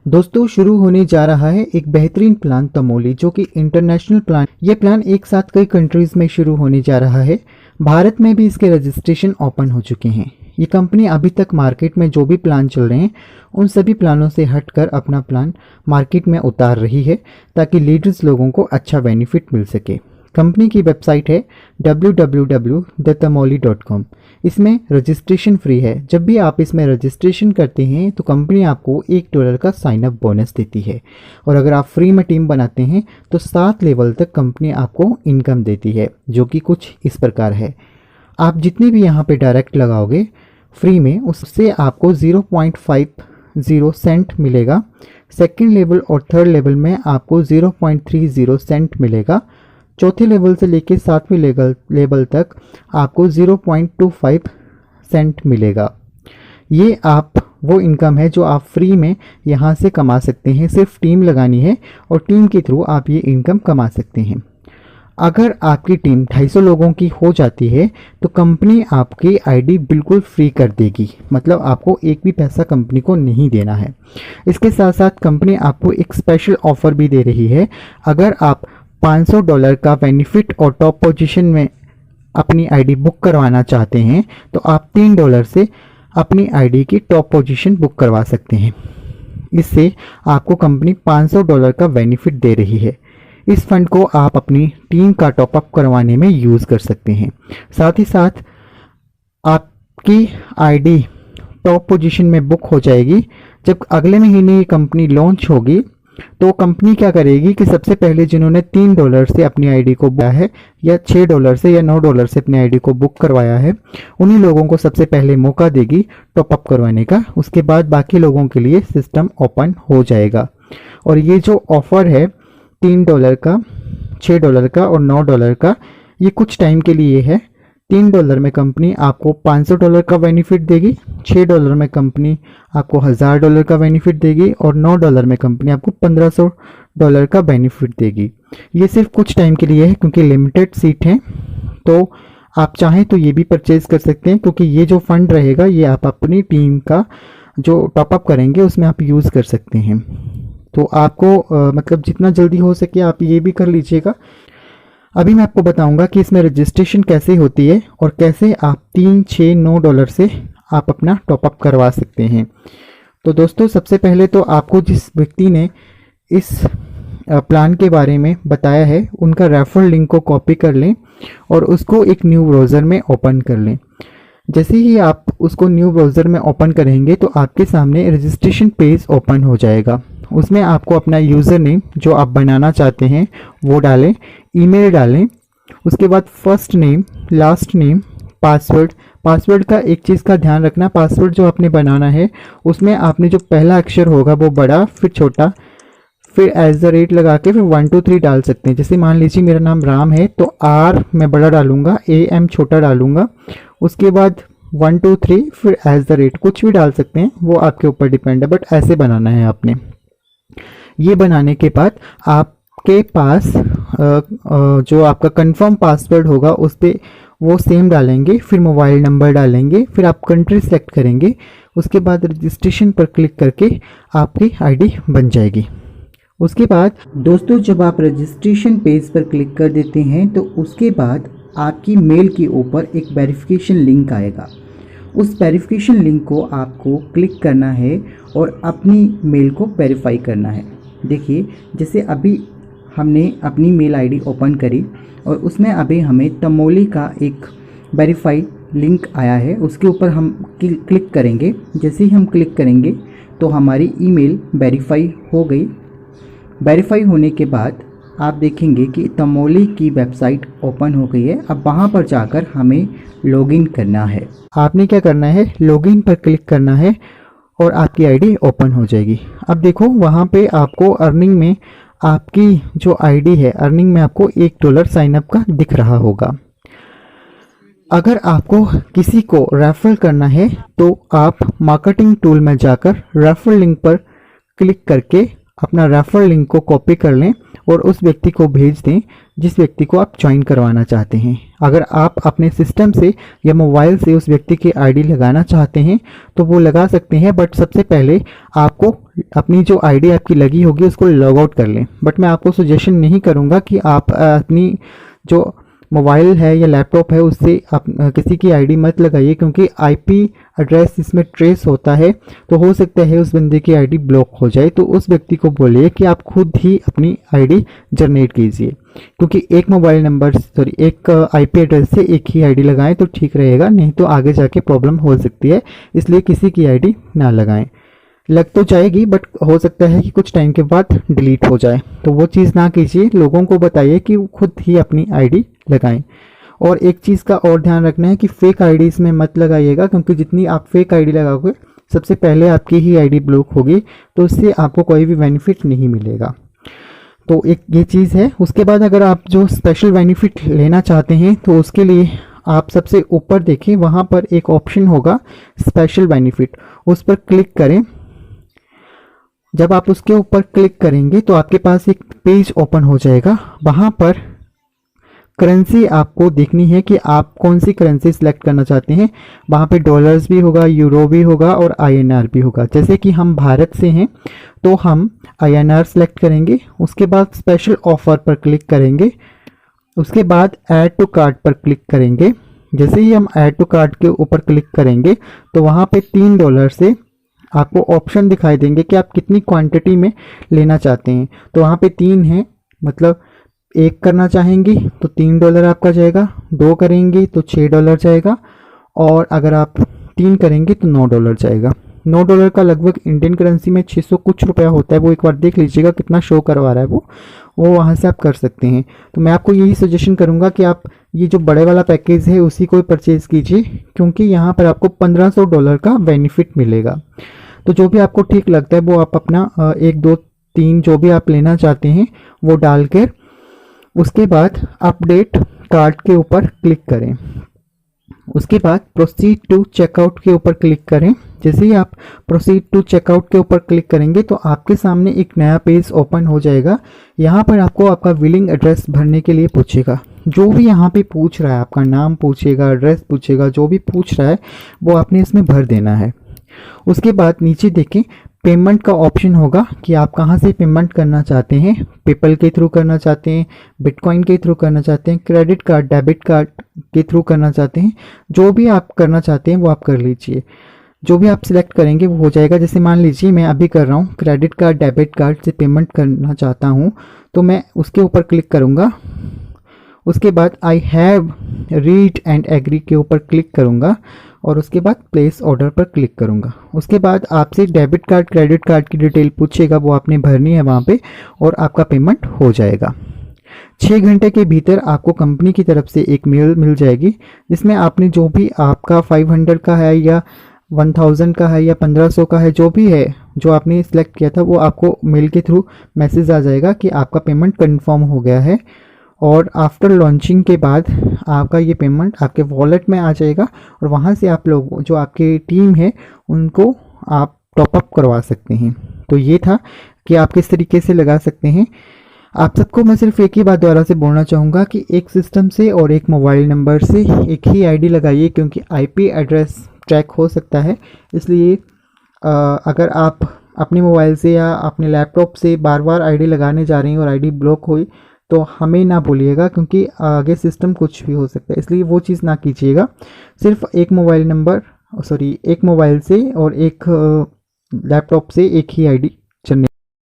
दोस्तों शुरू होने जा रहा है एक बेहतरीन प्लान तमोली, जो कि इंटरनेशनल प्लान। ये प्लान एक साथ कई कंट्रीज में शुरू होने जा रहा है। भारत में भी इसके रजिस्ट्रेशन ओपन हो चुके हैं। ये कंपनी अभी तक मार्केट में जो भी प्लान चल रहे हैं उन सभी प्लानों से हटकर अपना प्लान मार्केट में उतार रही है, ताकि लीडर्स लोगों को अच्छा बेनिफिट मिल सके। कंपनी की वेबसाइट है www.thetamoli.com। इसमें रजिस्ट्रेशन फ्री है। जब भी आप इसमें रजिस्ट्रेशन करते हैं तो कंपनी आपको $1 का साइन अप बोनस देती है, और अगर आप फ्री में टीम बनाते हैं तो 7 लेवल तक कंपनी आपको इनकम देती है, जो कि कुछ इस प्रकार है। आप जितने भी यहाँ पे डायरेक्ट लगाओगे फ्री में, उससे आपको 0.50 सेंट मिलेगा। सेकेंड लेवल और थर्ड लेवल में आपको 0.30 सेंट मिलेगा। चौथे लेवल से लेके 7वें लेवल तक आपको 0.25 सेंट मिलेगा। ये आप वो इनकम है जो आप फ्री में यहाँ से कमा सकते हैं। सिर्फ टीम लगानी है और टीम के थ्रू आप ये इनकम कमा सकते हैं। अगर आपकी टीम 250 लोगों की हो जाती है तो कंपनी आपकी आईडी बिल्कुल फ्री कर देगी, मतलब आपको एक भी पैसा कंपनी को नहीं देना है। इसके साथ साथ कंपनी आपको एक स्पेशल ऑफर भी दे रही है। अगर आप $500 का बेनिफिट और टॉप पोजीशन में अपनी आईडी बुक करवाना चाहते हैं तो आप $3 से अपनी आईडी की टॉप पोजीशन बुक करवा सकते हैं। इससे आपको कंपनी $500 का बेनिफिट दे रही है। इस फंड को आप अपनी टीम का टॉपअप करवाने में यूज़ कर सकते हैं। साथ ही साथ आपकी आईडी टॉप पोजीशन में बुक हो जाएगी। जब अगले महीने ये कंपनी लॉन्च होगी तो कंपनी क्या करेगी कि सबसे पहले जिन्होंने $3 से अपनी आईडी को बुक है, या $6 से या $9 से अपनी आईडी को बुक करवाया है, उन्हीं लोगों को सबसे पहले मौका देगी टॉपअप करवाने का। उसके बाद बाकी लोगों के लिए सिस्टम ओपन हो जाएगा। और ये जो ऑफ़र है $3 का, $6 का और $9 का, ये कुछ टाइम के लिए है। $3 में कंपनी आपको $500 का बेनिफिट देगी, $6 में कंपनी आपको $1000 का बेनिफिट देगी और $9 में कंपनी आपको $1500 का बेनिफिट देगी। ये सिर्फ कुछ टाइम के लिए है क्योंकि लिमिटेड सीट हैं। तो आप चाहें तो ये भी परचेज कर सकते हैं, क्योंकि ये जो फंड रहेगा ये आप अपनी टीम का जो टॉपअप करेंगे उसमें आप यूज़ कर सकते हैं। तो आपको मतलब जितना जल्दी हो सके आप ये भी कर लीजिएगा। अभी मैं आपको बताऊंगा कि इसमें रजिस्ट्रेशन कैसे होती है और कैसे आप $3, $6, $9 से आप अपना टॉपअप करवा सकते हैं। तो दोस्तों सबसे पहले तो आपको जिस व्यक्ति ने इस प्लान के बारे में बताया है उनका रेफरल लिंक को कॉपी कर लें और उसको एक न्यू ब्राउज़र में ओपन कर लें। जैसे ही आप उसको न्यू ब्राउज़र में ओपन करेंगे तो आपके सामने रजिस्ट्रेशन पेज ओपन हो जाएगा। उसमें आपको अपना यूज़र नेम जो आप बनाना चाहते हैं वो डालें, ईमेल डालें, उसके बाद first name, last name, password का एक चीज़ का ध्यान रखना, पासवर्ड जो आपने बनाना है उसमें आपने जो पहला अक्षर होगा वो बड़ा, फिर छोटा, फिर @ लगा के फिर 1 2 3 डाल सकते हैं। जैसे मान लीजिए मेरा नाम राम है तो R मैं बड़ा डालूंगा, AM छोटा डालूंगा, उसके बाद 1 2 3 फिर @ कुछ भी डाल सकते हैं, वो आपके ऊपर डिपेंड है, बट ऐसे बनाना है आपने। ये बनाने के बाद आपके पास जो आपका कंफर्म पासवर्ड होगा उस पर वो सेम डालेंगे, फिर मोबाइल नंबर डालेंगे, फिर आप कंट्री सेलेक्ट करेंगे, उसके बाद रजिस्ट्रेशन पर क्लिक करके आपकी आईडी बन जाएगी। उसके बाद दोस्तों जब आप रजिस्ट्रेशन पेज पर क्लिक कर देते हैं तो उसके बाद आपकी मेल के ऊपर एक वेरिफिकेशन लिंक आएगा। उस वेरिफिकेशन लिंक को आपको क्लिक करना है और अपनी मेल को वेरीफाई करना है। देखिए जैसे अभी हमने अपनी मेल आईडी ओपन करी और उसमें अभी हमें तमोली का एक वेरीफाई लिंक आया है, उसके ऊपर हम क्लिक करेंगे। जैसे ही हम क्लिक करेंगे तो हमारी ईमेल वेरीफाई हो गई। वेरीफाई होने के बाद आप देखेंगे कि तमोली की वेबसाइट ओपन हो गई है। अब वहाँ पर जाकर हमें लॉगिन करना है। आपने क्या करना है, लॉगिन पर क्लिक करना है और आपकी आईडी ओपन हो जाएगी। अब देखो वहाँ पे आपको अर्निंग में आपकी जो आईडी है, अर्निंग में आपको $1 साइन अप का दिख रहा होगा। अगर आपको किसी को रेफर करना है तो आप मार्केटिंग टूल में जाकर रेफर लिंक पर क्लिक करके अपना रेफर लिंक को कॉपी कर लें और उस व्यक्ति को भेज दें जिस व्यक्ति को आप ज्वाइन करवाना चाहते हैं। अगर आप अपने सिस्टम से या मोबाइल से उस व्यक्ति की आईडी लगाना चाहते हैं तो वो लगा सकते हैं, बट सबसे पहले आपको अपनी जो आईडी आपकी लगी होगी उसको लॉग आउट कर लें। बट मैं आपको सजेशन नहीं करूँगा कि आप अपनी जो मोबाइल है या लैपटॉप है उससे आप किसी की आईडी मत लगाइए, क्योंकि आईपी एड्रेस इसमें ट्रेस होता है, तो हो सकता है उस बंदे की आईडी ब्लॉक हो जाए। तो उस व्यक्ति को बोलिए कि आप खुद ही अपनी आईडी जनरेट कीजिए, क्योंकि एक मोबाइल नंबर एक आईपी एड्रेस से एक ही आईडी लगाएं तो ठीक रहेगा, नहीं तो आगे जाके प्रॉब्लम हो सकती है। इसलिए किसी की आईडी ना लगाएं। लग तो जाएगी बट हो सकता है कि कुछ टाइम के बाद डिलीट हो जाए, तो वो चीज़ ना कीजिए। लोगों को बताइए कि वो खुद ही अपनी आईडी लगाएं। और एक चीज़ का और ध्यान रखना है कि फेक आईडी इसमें मत लगाइएगा, क्योंकि जितनी आप फेक आईडी लगाओगे सबसे पहले आपकी ही आईडी ब्लॉक होगी, तो उससे आपको कोई भी बेनिफिट नहीं मिलेगा। तो एक ये चीज़ है। उसके बाद अगर आप जो स्पेशल बेनिफिट लेना चाहते हैं तो उसके लिए आप सबसे ऊपर देखें, वहाँ पर एक ऑप्शन होगा स्पेशल बेनिफिट, उस पर क्लिक करें। जब आप उसके ऊपर क्लिक करेंगे तो आपके पास एक पेज ओपन हो जाएगा। वहाँ पर करेंसी आपको देखनी है कि आप कौन सी करेंसी सिलेक्ट करना चाहते हैं। वहाँ पे डॉलर्स भी होगा, यूरो भी होगा और आईएनआर भी होगा। जैसे कि हम भारत से हैं तो हम आईएनआर सेलेक्ट करेंगे। उसके बाद स्पेशल ऑफर पर क्लिक करेंगे। उसके बाद ऐड टू कार्ट पर क्लिक करेंगे। जैसे ही हम ऐड टू कार्ट के ऊपर क्लिक करेंगे तो वहाँ पे $3 से आपको ऑप्शन दिखाई देंगे कि आप कितनी क्वांटिटी में लेना चाहते हैं। तो वहाँ पे 3 है, मतलब 1 करना चाहेंगी तो $3 आपका जाएगा, 2 करेंगी तो $6 जाएगा, और अगर आप 3 करेंगे तो $9 जाएगा। $9 का लगभग इंडियन करेंसी में 600 कुछ रुपया होता है। वो एक बार देख लीजिएगा कितना शो करवा रहा है वो वहाँ से आप कर सकते हैं। तो मैं आपको यही सजेशन करूँगा कि आप ये जो बड़े वाला पैकेज है उसी को परचेज़ कीजिए, क्योंकि यहाँ पर आपको $1500 का बेनिफिट मिलेगा। तो जो भी आपको ठीक लगता है वो आप अपना 1 2 3 जो भी आप लेना चाहते हैं वो डाल कर उसके बाद अपडेट कार्ट के ऊपर क्लिक करें। उसके बाद प्रोसीड टू चेकआउट के ऊपर क्लिक करें। जैसे ही आप प्रोसीड टू चेकआउट के ऊपर क्लिक करेंगे तो आपके सामने एक नया पेज ओपन हो जाएगा। यहाँ पर आपको आपका बिलिंग एड्रेस भरने के लिए पूछेगा। जो भी यहाँ पे पूछ रहा है, आपका नाम पूछेगा, एड्रेस पूछेगा, जो भी पूछ रहा है वो आपने इसमें भर देना है। उसके बाद नीचे देखें पेमेंट का ऑप्शन होगा कि आप कहाँ से पेमेंट करना चाहते हैं। पेपल के थ्रू करना चाहते हैं, बिटकॉइन के थ्रू करना चाहते हैं, क्रेडिट कार्ड, डेबिट कार्ड के थ्रू करना चाहते हैं। जो भी आप करना चाहते हैं वो आप कर लीजिए। जो भी आप सिलेक्ट करेंगे वो हो जाएगा। जैसे मान लीजिए मैं अभी कर रहा हूँ क्रेडिट कार्ड, डेबिट कार्ड से पेमेंट करना चाहता हूँ, तो मैं उसके ऊपर क्लिक करूँगा। उसके बाद I have read and agree के ऊपर क्लिक करूँगा और उसके बाद प्लेस ऑर्डर पर क्लिक करूँगा। उसके बाद आपसे डेबिट कार्ड, क्रेडिट कार्ड की डिटेल पूछेगा, वो आपने भरनी है वहाँ पे, और आपका पेमेंट हो जाएगा। 6 घंटे के भीतर आपको कंपनी की तरफ से एक मेल मिल जाएगी, जिसमें आपने जो भी आपका 500 का है या 1000 का है या 1500 का है, जो भी है जो आपने सिलेक्ट किया था, वो आपको मेल के थ्रू मैसेज आ जाएगा कि आपका पेमेंट कंफर्म हो गया है। और आफ्टर लॉन्चिंग के बाद आपका ये पेमेंट आपके वॉलेट में आ जाएगा, और वहाँ से आप लोग जो आपकी टीम है उनको आप टॉपअप करवा सकते हैं। तो ये था कि आप किस तरीके से लगा सकते हैं। आप सबको मैं सिर्फ एक ही बात दोबारा से बोलना चाहूँगा कि एक सिस्टम से और एक मोबाइल नंबर से एक ही आईडी लगाइए, क्योंकि आईपी एड्रेस ट्रैक हो सकता है। इसलिए अगर आप अपने मोबाइल से या अपने लैपटॉप से बार बार आईडी लगाने जा रही हैं और आईडी ब्लॉक हुई तो हमें ना बोलिएगा, क्योंकि आगे सिस्टम कुछ भी हो सकता है। इसलिए वो चीज़ ना कीजिएगा। सिर्फ एक मोबाइल से और एक लैपटॉप से एक ही आईडी